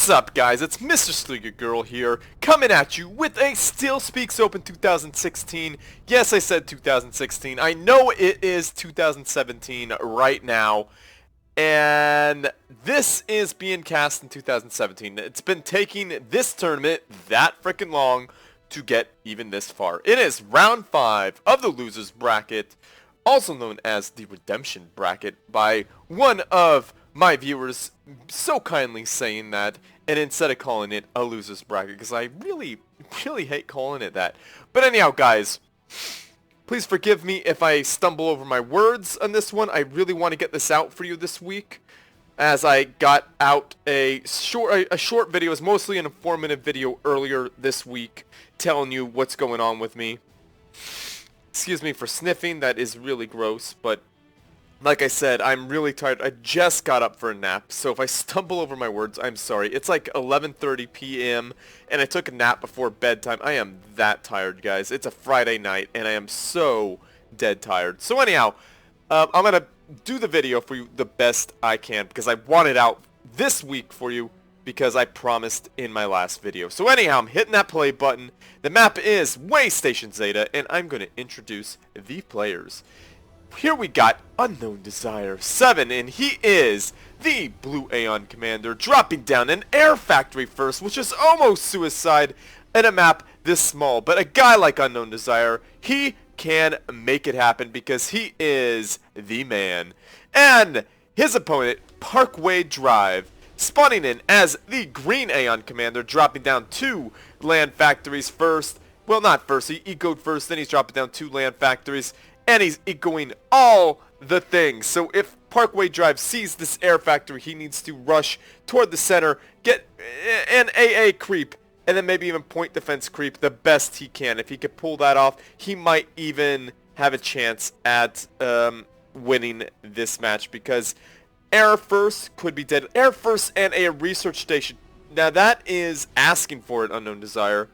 What's up, guys? It's Mr.StealUrGurl here, coming at you with a StealSpeaks Open 2016. Yes, I said 2016. I know it is 2017 right now, and this is being cast in 2017. It's been taking this tournament that freaking long to get even this far. It is round 5 of the losers bracket, also known as the redemption bracket by one of my viewers so kindly saying that, and instead of calling it a losers bracket, because I really hate calling it that. But anyhow, guys, please forgive me if I stumble over my words on this one. I really want to get this out for you this week, as I got out a short video. It's mostly an informative video earlier this week, telling you what's going on with me. Excuse me for sniffing, that is really gross, but like I said, I'm really tired. I just got up for a nap, so if I stumble over my words, I'm sorry. It's like 11:30 p.m., and I took a nap before bedtime. I am that tired, guys. It's a Friday night, and I am so dead tired. So anyhow, I'm going to do the video for you the best I can, because I want it out this week for you, because I promised in my last video. So anyhow, I'm hitting that play button. The map is Way Station Zeta, and I'm going to introduce the players. Here we got unknowndesire7, and he is the Blue Aeon Commander, dropping down an air factory first, which is almost suicide in a map this small. But a guy like unknowndesire, he can make it happen because he is the man. And his opponent, Parkway Drive, spawning in as the Green Aeon Commander, dropping down 2 land factories first. Well, not first, he ecoed first, then he's dropping down 2 land factories. And he's echoing all the things. So if Parkway Drive sees this air factory, he needs to rush toward the center, get an AA creep, and then maybe even point defense creep the best he can. If he could pull that off, he might even have a chance at winning this match, because air first could be dead. Air first and a research station. Now that is asking for it, unknowndesire.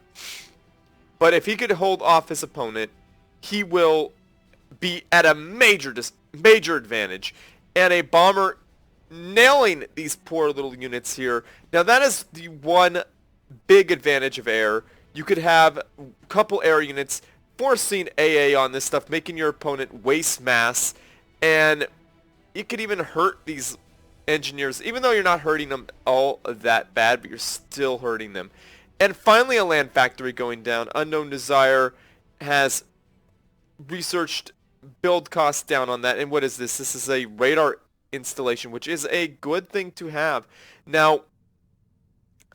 But if he could hold off his opponent, he will be at a major advantage, and a bomber nailing these poor little units here. Now that is the one big advantage of air. You could have a couple air units forcing AA on this stuff, making your opponent waste mass, and it could even hurt these engineers, even though you're not hurting them all that bad, but you're still hurting them. And finally, a land factory going down. Unknowndesire has researched build costs down on that. And what is this? This is a radar installation, which is a good thing to have. Now,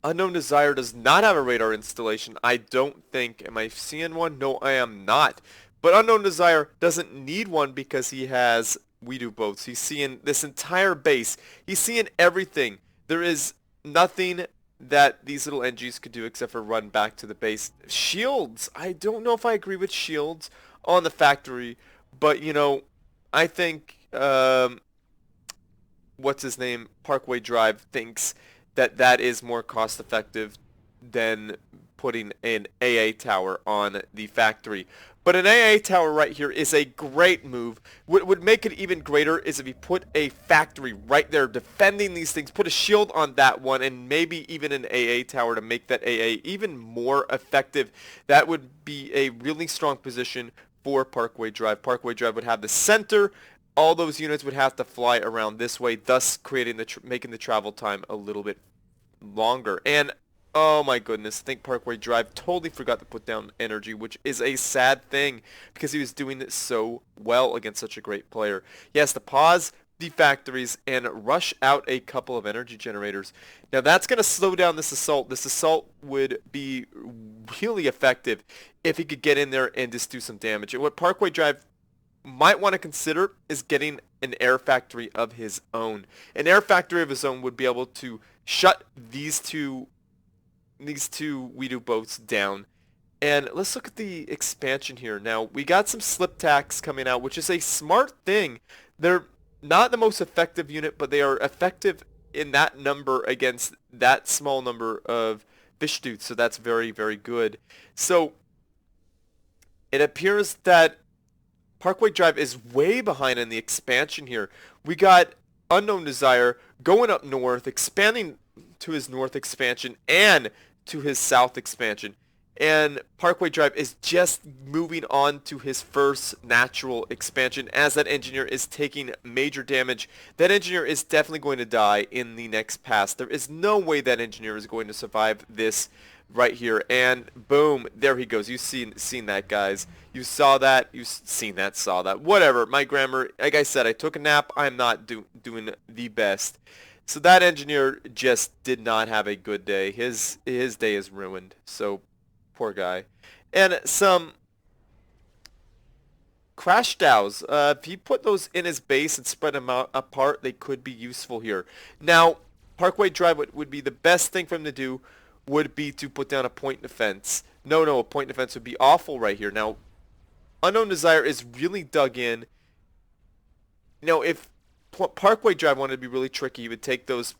unknowndesire does not have a radar installation, I don't think. Am I seeing one? No, I am not. But unknowndesire doesn't need one because he has We Do Boats. He's seeing this entire base. He's seeing everything. There is nothing that these little NGs could do except for run back to the base. Shields. I don't know if I agree with shields on the factory. But, you know, I think, what's his name, Parkway Drive thinks that that is more cost effective than putting an AA tower on the factory. But an AA tower right here is a great move. What would make it even greater is if you put a factory right there defending these things, put a shield on that one, and maybe even an AA tower to make that AA even more effective. That would be a really strong position for Parkway Drive. Parkway Drive would have the center. All those units would have to fly around this way, thus creating making the travel time a little bit longer. And oh my goodness, I think Parkway Drive totally forgot to put down energy, which is a sad thing because he was doing it so well against such a great player. He has to pause the factories and rush out a couple of energy generators. Now that's going to slow down this assault. This assault would be really effective if he could get in there and just do some damage. And what Parkway Drive might want to consider is getting an air factory of his own. An air factory of his own would be able to shut these two We Do Boats down. And let's look at the expansion here. Now, we got some slip tacks coming out, which is a smart thing. They're not the most effective unit, but they are effective in that number against that small number of fish dudes. So that's very, very good. So it appears that Parkway Drive is way behind in the expansion here. We got unknowndesire going up north, expanding to his north expansion and to his south expansion. And Parkway Drive is just moving on to his first natural expansion as that engineer is taking major damage. That engineer is definitely going to die in the next pass. There is no way that engineer is going to survive this right here. And boom, there he goes. You've seen that, guys. You saw that. You've seen that, saw that. Whatever. My grammar, like I said, I took a nap. I'm not doing the best. So that engineer just did not have a good day. His day is ruined. So poor guy. And some crash dows. If you put those in his base and spread them out apart, they could be useful here. Now, Parkway Drive would be the best thing for him to do would be to put down a point defense. No, a point defense would be awful right here. Now, Unknown Desire is really dug in. You know, if Parkway Drive wanted to be really tricky, he would take those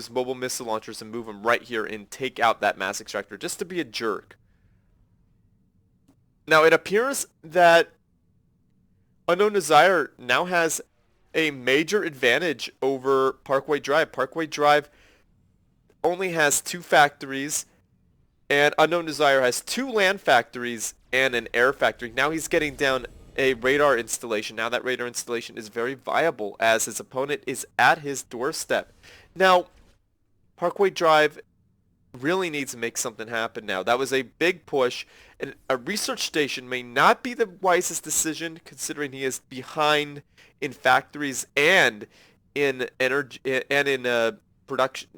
mobile missile launchers and move them right here and take out that mass extractor just to be a jerk. Now it appears that Unknown Desire now has a major advantage over Parkway Drive. Parkway Drive only has 2 factories and Unknown Desire has 2 land factories and an air factory. Now he's getting down a radar installation. Now that radar installation is very viable as his opponent is at his doorstep. Now, Parkway Drive really needs to make something happen now. That was a big push, and a research station may not be the wisest decision considering he is behind in factories and in energy and in production,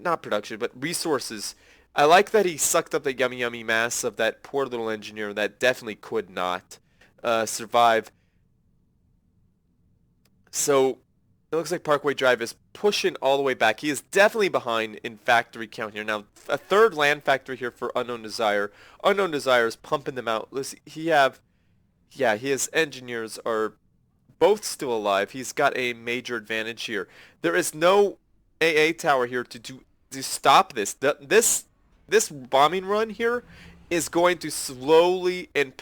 but resources. I like that he sucked up the yummy mass of that poor little engineer that definitely could not survive. So it looks like Parkway Drive is pushing all the way back. He is definitely behind in factory count here. Now, a 3rd land factory here for Unknown Desire. Unknown Desire is pumping them out. Listen, his engineers are both still alive. He's got a major advantage here. There is no AA tower here to stop this. This bombing run here is going to slowly and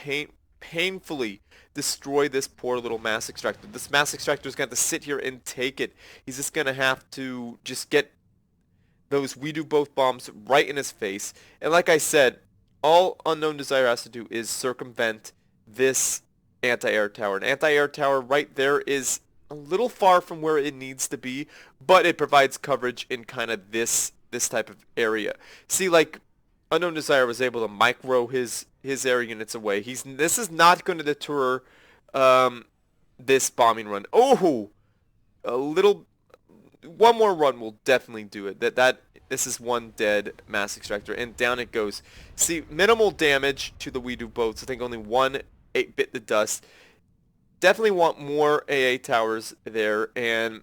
painfully destroy this poor little mass extractor. This mass extractor is going to have to sit here and take it. He's just going to have to just get those we do both bombs right in his face. And like I said, all Unknown Desire has to do is circumvent this anti-air tower. An anti-air tower right there is a little far from where it needs to be, but it provides coverage in kind of this type of area. See, like Unknown Desire was able to micro his air units away. This is not going to deter this bombing run. Oh, one more run will definitely do it. This is one dead mass extractor, and down it goes. See, minimal damage to the We Do boats. I think only 1 bit the dust. Definitely want more AA towers there, and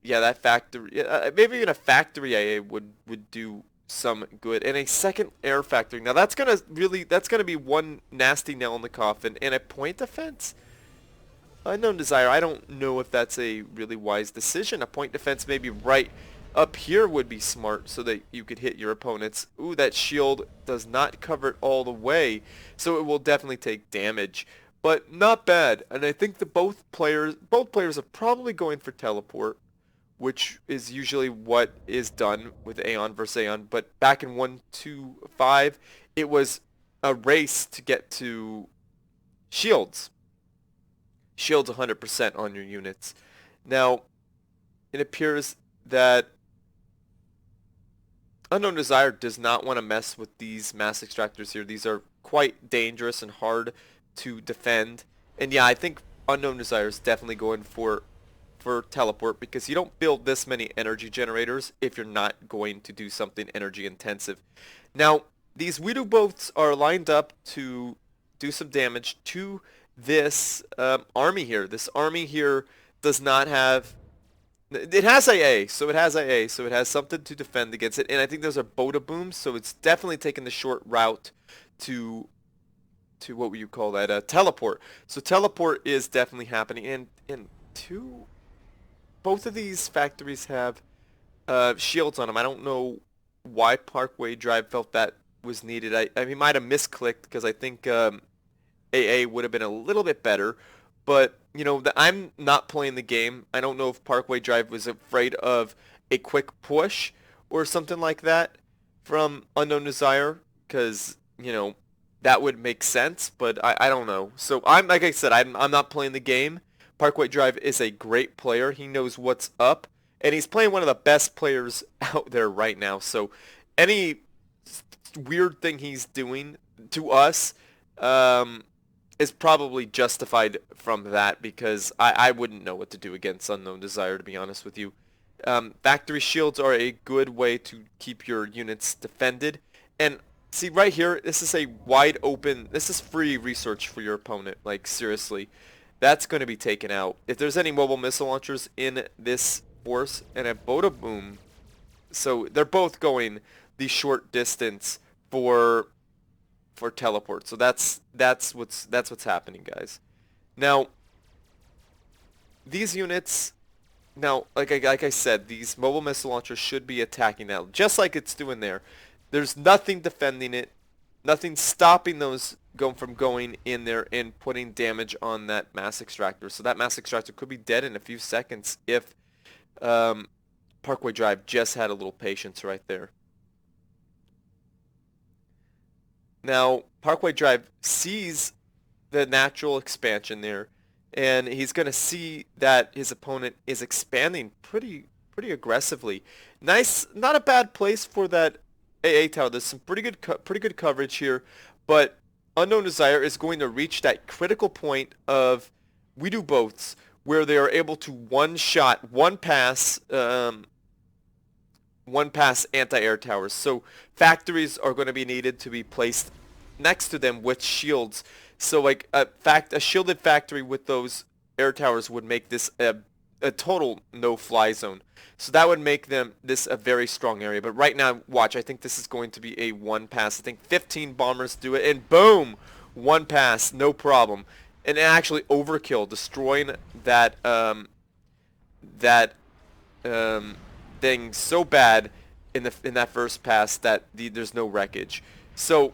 yeah, that factory, maybe even a factory AA would do some good, and a 2nd air factory. Now that's gonna be one nasty nail in the coffin, and a point defense. Unknown Desire, I don't know if that's a really wise decision. A point defense maybe right up here would be smart so that you could hit your opponents. Ooh, that shield does not cover it all the way, so it will definitely take damage, but not bad. And I think that both players are probably going for teleport, which is usually what is done with Aeon versus Aeon. But back in 1.2.5, it was a race to get to shields. Shields 100% on your units. Now, it appears that Unknown Desire does not want to mess with these mass extractors here. These are quite dangerous and hard to defend. And yeah, I think Unknown Desire is definitely going for teleport, because you don't build this many energy generators if you're not going to do something energy intensive. Now, these Widow boats are lined up to do some damage to this army here. This army here does not have... It has AA, so it has something to defend against it. And I think those are Boda booms, so it's definitely taking the short route to what would you call that? Teleport. So teleport is definitely happening. And both of these factories have shields on them. I don't know why Parkway Drive felt that was needed. He might have misclicked, because I think AA would have been a little bit better. But, you know, I'm not playing the game. I don't know if Parkway Drive was afraid of a quick push or something like that from Unknown Desire, because, you know, that would make sense, but I don't know. So I'm like I said, I'm not playing the game. Parkway Drive is a great player. He knows what's up, and he's playing one of the best players out there right now. So any weird thing he's doing to us is probably justified from that, because I wouldn't know what to do against Unknown Desire, to be honest with you. Factory shields are a good way to keep your units defended. And see right here, this is a wide open, this is free research for your opponent. Like seriously, that's going to be taken out. If there's any mobile missile launchers in this force and a Boda Boom, so they're both going the short distance for teleport. So that's what's happening, guys. Now these units, now like I said, these mobile missile launchers should be attacking that, just like it's doing there. There's nothing defending it, nothing stopping those from going in there and putting damage on that mass extractor. So that mass extractor could be dead in a few seconds if Parkway Drive just had a little patience right there. Now, Parkway Drive sees the natural expansion there, and he's going to see that his opponent is expanding pretty aggressively. Nice, not a bad place for that AA tower. There's some pretty good coverage here, but Unknown Desire is going to reach that critical point of we do boats where they are able to one-shot, one-pass anti-air towers. So factories are going to be needed to be placed next to them with shields. So like a shielded factory with those air towers would make this a total no-fly zone. So that would make this a very strong area. But right now, watch, I think this is going to be a one pass. I think 15 bombers do it, and boom, one pass, no problem. And actually overkill, destroying that thing so bad in that first pass that there's no wreckage. So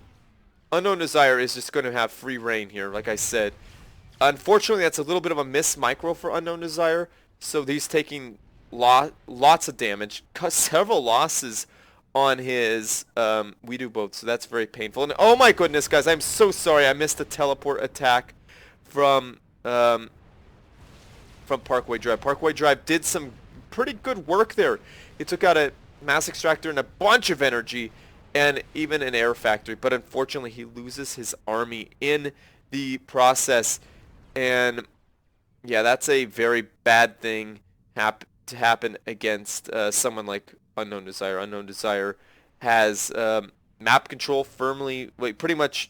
Unknown Desire is just going to have free reign here, like I said. Unfortunately, that's a little bit of a miss micro for Unknown Desire. So he's taking lots of damage, several losses on his we do both, so that's very painful. And oh my goodness, guys, I'm so sorry I missed a teleport attack from Parkway Drive. Parkway Drive did some pretty good work there. He took out a mass extractor and a bunch of energy and even an air factory, but unfortunately he loses his army in the process. And yeah, that's a very bad thing to happen against someone like Unknown Desire. Unknown Desire has map control firmly, like pretty much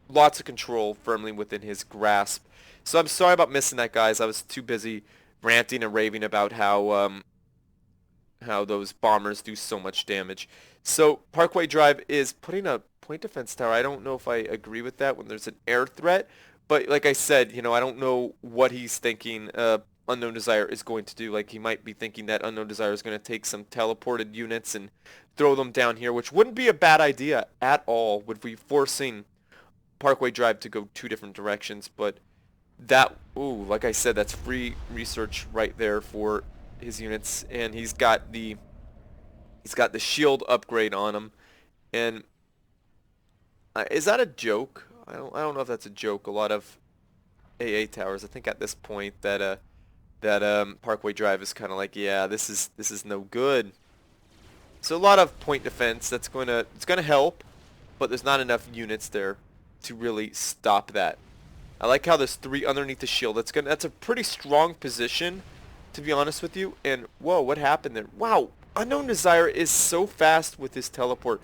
lots of control firmly within his grasp. So I'm sorry about missing that, guys. I was too busy ranting and raving about how those bombers do so much damage. So Parkway Drive is putting a point defense tower. I don't know if I agree with that when there's an air threat, but like I said, you know, I don't know what he's thinking Unknown Desire is going to do. Like, he might be thinking that Unknown Desire is going to take some teleported units and throw them down here, which wouldn't be a bad idea at all. Would be forcing Parkway Drive to go two different directions, but that, ooh, like I said, that's free research right there for his units, and he's got the shield upgrade on him. And is that a joke? I don't know if that's a joke. A lot of AA towers, I think at this point that Parkway Drive is kind of like, yeah, this is no good. So a lot of point defense it's gonna help, but there's not enough units there to really stop that. I like how there's 3 underneath the shield. That's a pretty strong position, to be honest with you. And whoa, what happened there? Wow, Unknown Desire is so fast with his teleport.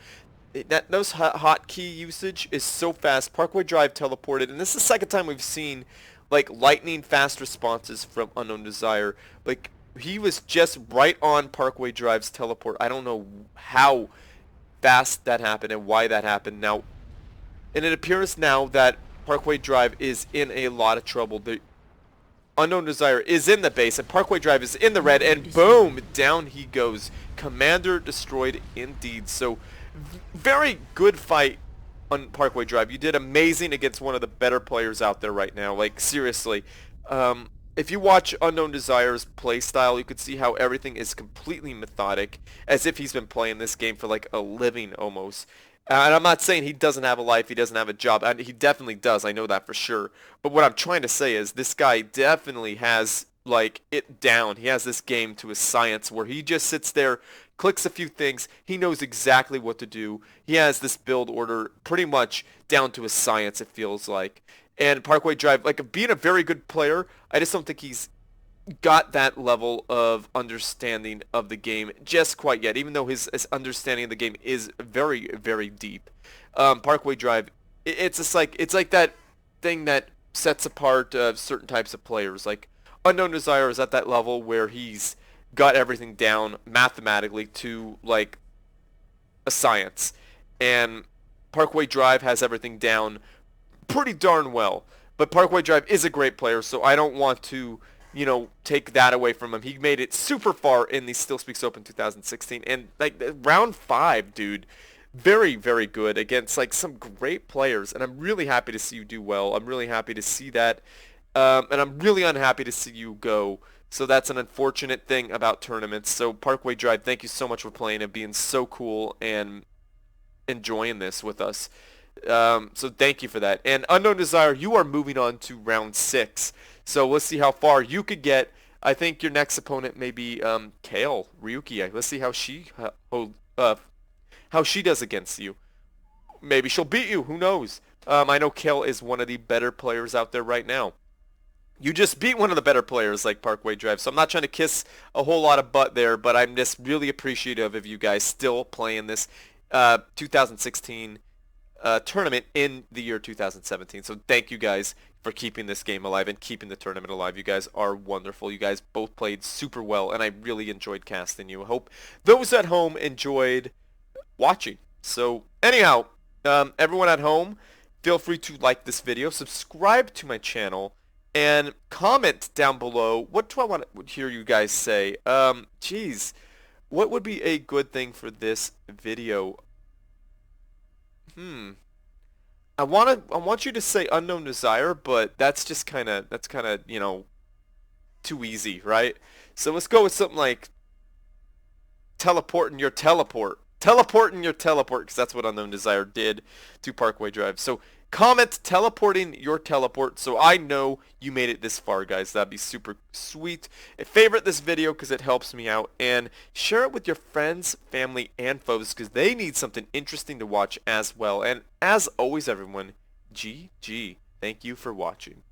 Those hotkey usage is so fast. Parkway Drive teleported, and this is the second time we've seen like lightning fast responses from Unknown Desire. Like, he was just right on Parkway Drive's teleport. I don't know how fast that happened and why that happened. Now, and it appears now that Parkway Drive is in a lot of trouble. The Unknown Desire is in the base, and Parkway Drive is in the red, and boom, down he goes. Commander destroyed indeed. So, very good fight on Parkway Drive. You did amazing against one of the better players out there right now. Like, seriously. if you watch Unknown Desire's playstyle, you could see how everything is completely methodic, as if he's been playing this game for like a living almost. And I'm not saying he doesn't have a life, he doesn't have a job, and he definitely does, I know that for sure. But what I'm trying to say is this guy definitely has like it down. He has this game to a science where he just sits there, clicks a few things, he knows exactly what to do. He has this build order pretty much down to a science, it feels like. And Parkway Drive, like being a very good player, I just don't think he's got that level of understanding of the game just quite yet, even though his understanding of the game is very, very deep. Parkway Drive, it's just like, it's like that thing that sets apart certain types of players. Like, Unknown Desire is at that level where he's got everything down mathematically to, like, a science. And Parkway Drive has everything down pretty darn well. But Parkway Drive is a great player, so I don't want to, you know, take that away from him. He made it super far in the StealSpeaks Open 2016, and like round 5, dude, very, very good against like some great players, and I'm really happy to see you do well. I'm really happy to see that, and I'm really unhappy to see you go. So that's an unfortunate thing about tournaments. So Parkway Drive, thank you so much for playing and being so cool and enjoying this with us. So thank you for that. And Unknown Desire, you are moving on to round 6. So let's see how far you could get. I think your next opponent may be Kale Ryuki. Let's see how she does against you. Maybe she'll beat you. Who knows? I know Kale is one of the better players out there right now. You just beat one of the better players like Parkway Drive, so I'm not trying to kiss a whole lot of butt there, but I'm just really appreciative of you guys still playing this 2016 tournament in the year 2017. So thank you guys for keeping this game alive and keeping the tournament alive. You guys are wonderful. You guys both played super well, and I really enjoyed casting you. I hope those at home enjoyed watching. So anyhow, everyone at home, feel free to like this video, subscribe to my channel, and comment down below. What do I want to hear you guys say? Geez, what would be a good thing for this video? I want you to say Unknown Desire, but that's kind of, you know, too easy, right? So let's go with something like teleporting your teleport. Teleporting your teleport, because that's what Unknown Desire did to Parkway Drive. So comment teleporting your teleport so I know you made it this far, guys. That'd be super sweet. And favorite this video because it helps me out, and share it with your friends, family, and foes because they need something interesting to watch as well. And as always, everyone, GG. Thank you for watching.